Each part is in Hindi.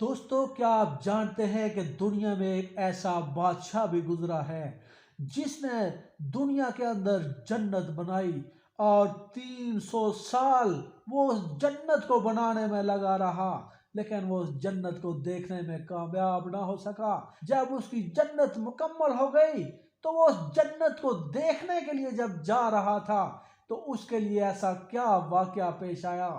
दोस्तों, क्या आप जानते हैं कि दुनिया में एक ऐसा बादशाह भी गुजरा है जिसने दुनिया के अंदर जन्नत बनाई और 300 साल वो उस जन्नत को बनाने में लगा रहा, लेकिन वो उस जन्नत को देखने में कामयाब ना हो सका। जब उसकी जन्नत मुकम्मल हो गई तो वो उस जन्नत को देखने के लिए जब जा रहा था तो उसके लिए ऐसा क्या वाकया पेश आया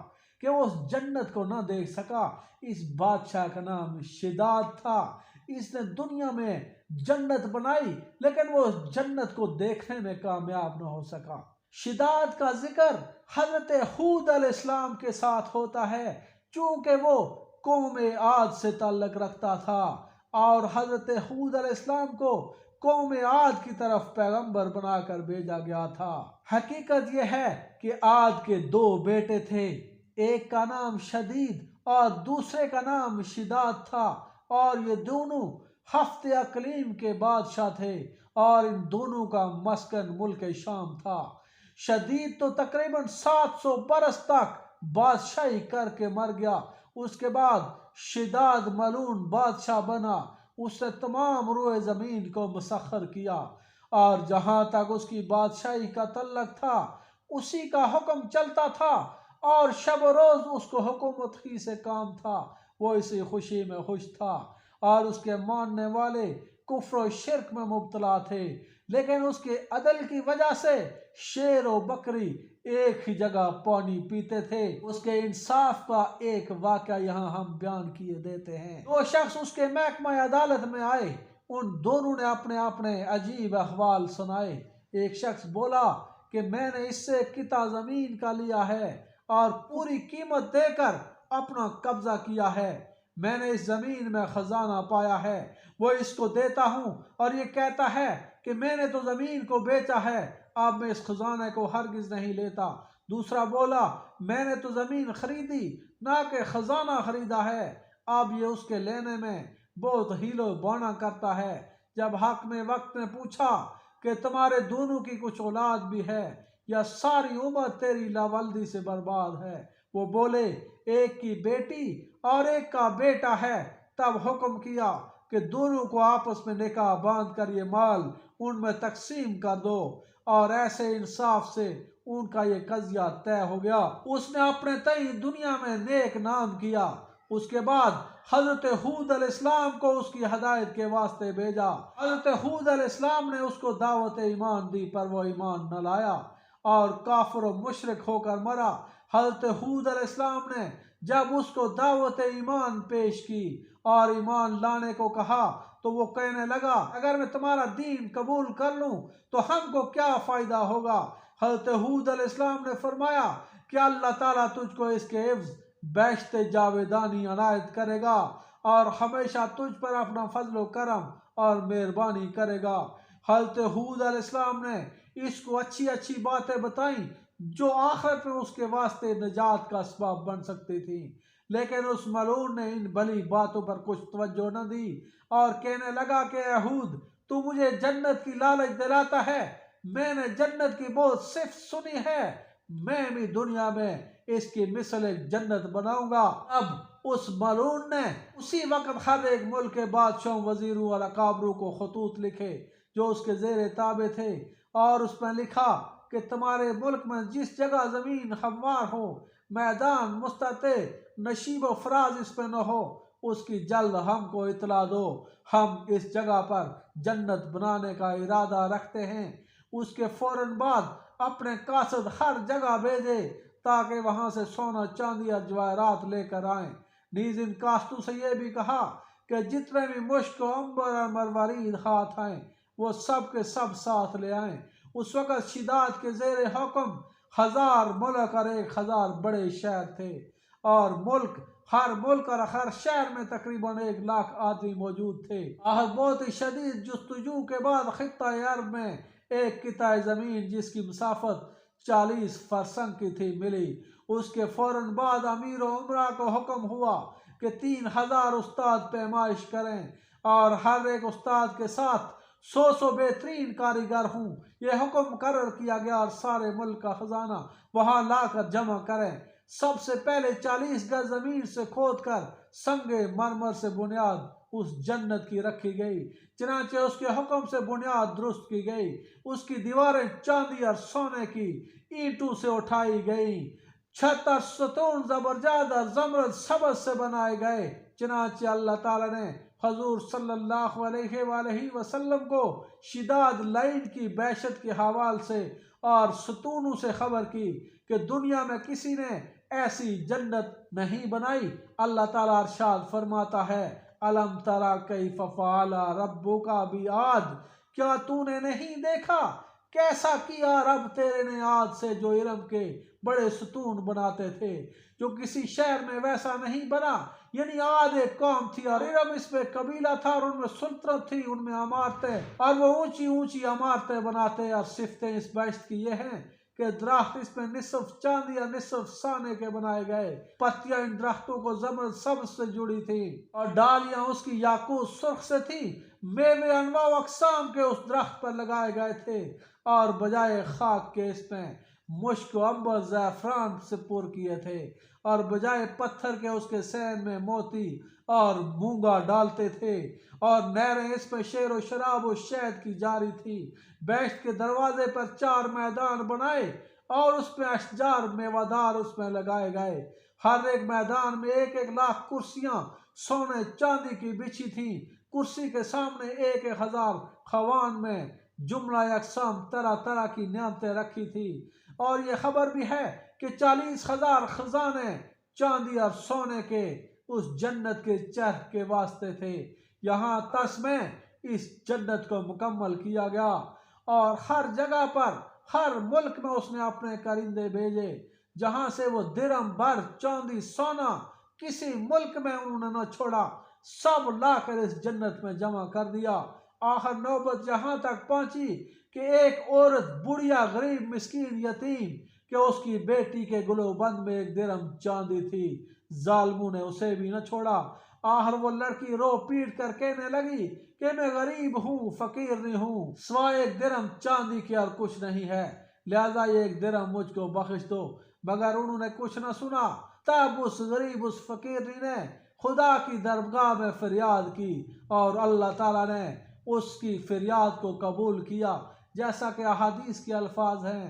कि वो उस जन्नत को ना देख सका। इस बादशाह का नाम शिदाद था। इसने दुनिया में जन्नत बनाई लेकिन वो उस जन्नत को देखने में कामयाब ना हो सका। शिदाद का जिक्र हजरत हूद अलैहिस्सलाम के साथ होता है, चूंकि वो कौम आद से ताल्लुक रखता था और हजरत हूद अलैहिस्सलाम को कौम आद की तरफ पैगंबर बनाकर भेजा गया था। हकीकत यह है कि आद के दो बेटे थे, एक का नाम शदीद और दूसरे का नाम शिदाद था, और ये दोनों हफ्ते अकलीम के बादशाह थे और इन दोनों का मस्कन मुल्क शाम था। शदीद तो तकरीबन 700 बरस तक बादशाही करके मर गया। उसके बाद शिदाद मलून बादशाह बना। उसने तमाम रोए ज़मीन को मुसख्खर किया और जहाँ तक उसकी बादशाही का तल्लक था उसी का हुक्म चलता था और शब रोज उसको हुकूमत ही से काम था। वो इसी खुशी में खुश था और उसके मानने वाले कुफ्र और शिर्क में मुब्तला थे, लेकिन उसके अदल की वजह से शेर और बकरी एक ही जगह पानी पीते थे। उसके इंसाफ का एक वाक़या यहाँ हम बयान किए देते हैं। दो शख्स उसके महकमा अदालत में आए। उन दोनों ने अपने अपने अजीब अहवाल सुनाए। एक शख्स बोला कि मैंने इससे किता ज़मीन का लिया है और पूरी कीमत देकर अपना कब्जा किया है। मैंने इस जमीन में खजाना पाया है, वो इसको देता हूँ और ये कहता है कि मैंने तो जमीन को बेचा है, अब मैं इस खजाने को हरगिज नहीं लेता। दूसरा बोला मैंने तो जमीन खरीदी ना कि खजाना खरीदा है, अब ये उसके लेने में बहुत हीलो बाना करता है। जब हक में वक्त ने पूछा कि तुम्हारे दोनों की कुछ औलाद भी है या सारी उम्र तेरी लावल्दी से बर्बाद है, वो बोले एक की बेटी और एक का बेटा है। तब हुक्म किया कि दोनों को आपस में निकाह बांध कर ये माल उनमें तकसीम कर दो, और ऐसे इंसाफ से उनका ये कजिया तय हो गया। उसने अपने तई दुनिया में नेक नाम किया। उसके बाद हजरत हूद अलैहिस्सलाम को उसकी हदायत के वास्ते भेजा। हजरत हूद अलैहिस्सलाम ने उसको दावत ईमान दी पर वो ईमान न लाया और काफिर और मुशरिक होकर मरा। हजरत हूद अलैहिस्सलाम ने जब उसको दावत ईमान पेश की और ईमान लाने को कहा तो वो कहने लगा अगर मैं तुम्हारा दीन कबूल कर लूं तो हमको क्या फायदा होगा। हजरत हूद अलैहिस्सलाम ने फरमाया कि अल्लाह ताला तुझको इसके एवज बेश्ते जावेदानी अनायत करेगा और हमेशा तुझ पर अपना फजलो करम और मेहरबानी करेगा। हजरत हूद अलैहिस्सलाम ने इसको अच्छी अच्छी बातें बताई जो आखिरत में उसके वास्ते निजात का असबाब बन सकती थी, लेकिन उस मलून ने इन भली बातों पर कुछ तवज्जो न दी और कहने लगा कि अहूद तू मुझे जन्नत की लालच दिलाता है, मैंने जन्नत की बहुत सिर्फ सुनी है, मैं भी दुनिया में इसकी मिसल एक जन्नत बनाऊंगा। अब उस मलून ने उसी वक्त हर एक मुल्क के बादशाहों, वजीरों और अकाबरों को खतूत लिखे जो उसके जेर ताबे थे और उसमें लिखा कि तुम्हारे मुल्क में जिस जगह जमीन हमवार हो, मैदान मुस्तते नशीब व फराज इस पे न हो, उसकी जल्द हमको इतला दो, हम इस जगह पर जन्नत बनाने का इरादा रखते हैं। उसके फौरन बाद अपने कासद हर जगह भेजे ताकि वहां से सोना चांदी और जवाहरात लेकर आए। नीज इन कास्तों से यह भी कहा कि जितने भी मुश्क अंबर और मरवारीद हाथ आए वो सब के सब साथ ले आए। उस वक़्त शिदाद के जेर हुक्म 1000 मुल्क और 1000 बड़े शहर थे और हर मुल्क और हर शहर में तकरीबन 1 लाख आदमी मौजूद थे। बहुत ही शदीद जुस्तजू के बाद खित्ता अरब में एक किता ज़मीन जिसकी मुसाफत 40 फरसंग की थी मिली। उसके फौरन बाद अमीर उमरा को हुक्म हुआ कि 3000 उस्ताद पैमाइश करें और हर एक उस्ताद के साथ 100 बेहतरीन कारीगर हूँ। यह हुक्म करर किया गया और सारे मुल्क का खजाना वहां लाकर जमा करें। सबसे पहले 40 गज जमीन से खोदकर संगे मरमर से बुनियाद उस जन्नत की रखी गई। चनाचे उसके हुक्म से बुनियाद दुरुस्त की गई। उसकी दीवारें चांदी और सोने की ईंटों से उठाई गई। छत और सतून जबरदस्त और जमरद सबज से बनाए गए। चनाचे अल्लाह ताला ने हजूर सल्लल्लाहु अलैहि वसल्लम को शिदाद लाइन की बैशत के हवाले से और सतूनों से खबर की कि दुनिया में किसी ने ऐसी जन्नत नहीं बनाई। अल्लाह ताला अरशाद फरमाता है, अलम तरा कैफ फ़अला रब्बुका बिआद, क्या तूने नहीं देखा कैसा किया रब तेरे ने आद से, जो इरम के बड़े सतून बनाते थे, जो किसी शहर में वैसा नहीं बना। यानी आद एक कौम थी और इरम इसमें कबीला था और उनमें सुल्तान थी, उनमें अमारतें, और वो ऊंची ऊंची अमारतें बनाते। और सिफतें इस बैश्त की ये हैं कि दरख्त इसमें निसफ चांदी और निसफ सोने के बनाए गए। पत्तियां इन दरख्तों को जमरद सबज से जुड़ी थी और डालियां उसकी याकूत सुर्ख से थी। मेवे अनवा अकसाम के उस दरख्त पर लगाए गए थे और बजाय खाक के इसमें मुश्क अंबर ज़ैफ़रान से पुर किए थे और बजाय पत्थर के उसके सैन में मोती और मूंगा डालते थे और नहरें इसमें शेर व शराब व शहद की जारी थी। बैश्त के दरवाजे पर 4 मैदान बनाए और उसमें अशजार मेवादार उसमें लगाए गए। हर एक मैदान में 1-1 लाख कुर्सियां सोने चांदी की बिछी थी। कुर्सी के सामने 1-1000 खवान में जुमला अकसाम तरह तरह की नियामतें रखी थी। और ये खबर भी है कि 40,000 खजाने चांदी और सोने के उस जन्नत के चरख के वास्ते थे। यहाँ तस में इस जन्नत को मुकम्मल किया गया और हर जगह पर हर मुल्क में उसने अपने करिंदे भेजे, जहां से वो दिरम भर चांदी सोना किसी मुल्क में उन्होंने न छोड़ा, सब लाकर इस जन्नत में जमा कर दिया। आखिर नौबत यहाँ तक पहुंची कि एक औरत बुढ़िया गरीब मिस्कीन यतीम कि उसकी बेटी के गुलोबंद में 1 दिरहम चांदी थी, जालिमों ने उसे भी न छोड़ा। आखिर वो लड़की रो पीट कर कहने लगी कि मैं गरीब हूँ, फकीर नहीं हूँ, सिवाय 1 दिरहम चांदी के और कुछ नहीं है, लिहाजा ये 1 दिरहम मुझको बख्श दो। मगर उन्होंने कुछ न सुना। तब उस गरीब उस फकीर ने खुदा की दरगाह में फरियाद की और अल्लाह ताला ने उसकी फरियाद को कबूल किया। जैसा कि अहादीस के अल्फाज हैं,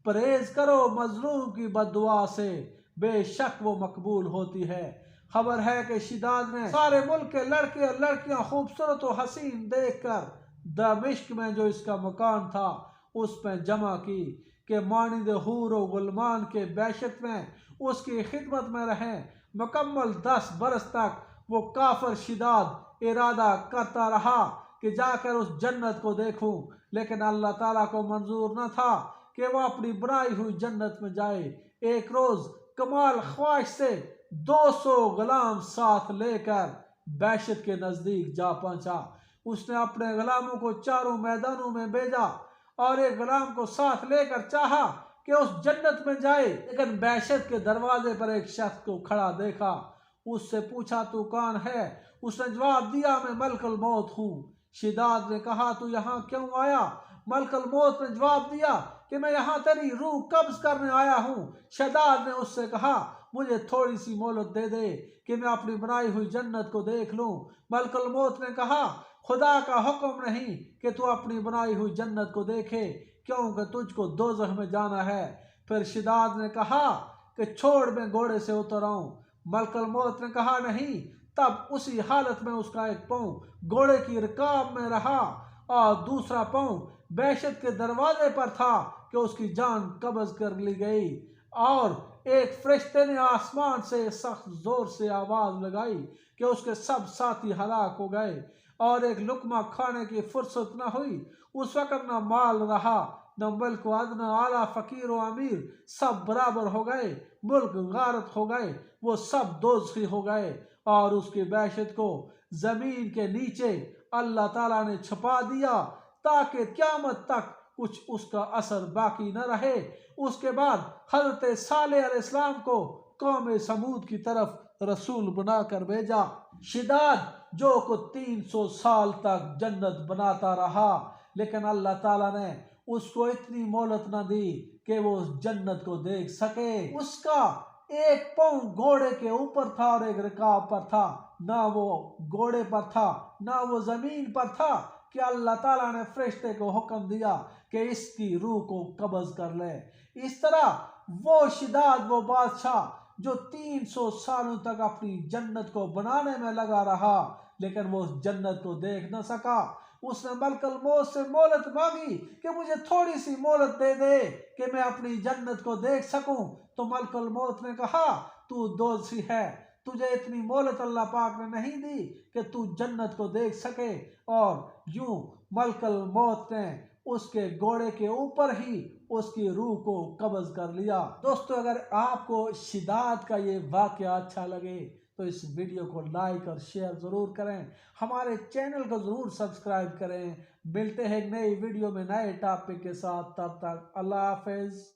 परहेज करो मजलूम की बद्दुआ से, बेशक वो मकबूल होती है। खबर है कि शिदाद ने सारे मुल्क के लड़के और लड़कियां खूबसूरत और हसीन देखकर दमिश्क में जो इसका मकान था उसमें जमा की कि मानिंद हूर व गुलमान के बैशत में उसकी खिदमत में रहें। मुकम्मल 10 बरस तक वो काफर शिदाद इरादा करता रहा कि जाकर उस जन्नत को देखूं, लेकिन अल्लाह ताला को मंजूर न था कि वह अपनी बनाई हुई जन्नत में जाए। एक रोज कमाल ख्वाहिश से 200 गुलाम साथ लेकर बैशत के नजदीक जा पहुंचा। उसने अपने गुलामों को चारों मैदानों में भेजा और एक गुलाम को साथ लेकर चाहा कि उस जन्नत में जाए, लेकिन बैशत के दरवाजे पर एक शख्स को खड़ा देखा। उससे पूछा, तू कौन है? उसने जवाब दिया, मैं मलकुल मौत हूँ। शिदाद ने कहा, तू यहाँ क्यों आया? मलकुल मौत ने जवाब दिया कि मैं यहाँ तेरी रूह कब्ज करने आया हूँ। शिदाद ने उससे कहा, मुझे थोड़ी सी मोहलत दे दे कि मैं अपनी बनाई हुई जन्नत को देख लूँ। मलकुल मौत ने कहा, खुदा का हुक्म नहीं कि तू अपनी बनाई हुई जन्नत को देखे, क्योंकि तुझको दोज़ख में जाना है। फिर शिदाद ने कहा कि छोड़ मैं घोड़े से उतर आऊं। मलकुल मौत ने कहा, नहीं। तब उसी हालत में उसका एक पाँव घोड़े की रकाब में रहा और दूसरा पाँव बैशत के दरवाजे पर था कि उसकी जान कब्ज कर ली गई। और एक फरिश्ते ने आसमान से सख्त जोर से आवाज लगाई कि उसके सब साथी हलाक हो गए और एक लुकमा खाने की फुर्सत न हुई। उस वक्त न माल रहा, न मुल्क न आला, फकीर व अमीर सब बराबर हो गए, मुल्क गारत हो गए, वो सब दोज़खी हो गए और उसकी बैशत को जमीन के नीचे अल्लाह ताला ने छुपा दिया ताकि क़यामत तक कुछ उसका असर बाकी न रहे। उसके बाद हज़रत सालेह अलैहिस्सलाम को कौम समूद की तरफ रसूल बनाकर भेजा। शिदाद जो को 300 साल तक जन्नत बनाता रहा, लेकिन अल्लाह ताला ने उसको इतनी मोहलत न दी कि वो उस जन्नत को देख सके। उसका एक पाँव घोड़े के ऊपर था और एक रकाब पर था। ना वो घोड़े पर था ना वो जमीन पर था कि अल्लाह ताला ने फरिश्ते को हुक्म दिया कि इसकी रूह को कब्ज कर ले। इस तरह वो शिदात, वो बादशाह जो 300 सालों तक अपनी जन्नत को बनाने में लगा रहा, लेकिन वो उस जन्नत को देख न सका। उसने मलकल मौत से मोहलत मांगी कि मुझे थोड़ी सी मोहलत दे दे कि मैं अपनी जन्नत को देख सकूं। तो मलकल मौत ने कहा, तू दोषी है, तुझे इतनी मोहलत अल्लाह पाक ने नहीं दी कि तू जन्नत को देख सके। और यूं मलकल मौत ने उसके घोड़े के ऊपर ही उसकी रूह को कब्ज कर लिया। दोस्तों, अगर आपको शिदात का ये वाकया अच्छा लगे तो इस वीडियो को लाइक और शेयर ज़रूर करें। हमारे चैनल को ज़रूर सब्सक्राइब करें। मिलते हैं एक नई वीडियो में नए टॉपिक के साथ। तब तक अल्लाह हाफिज़।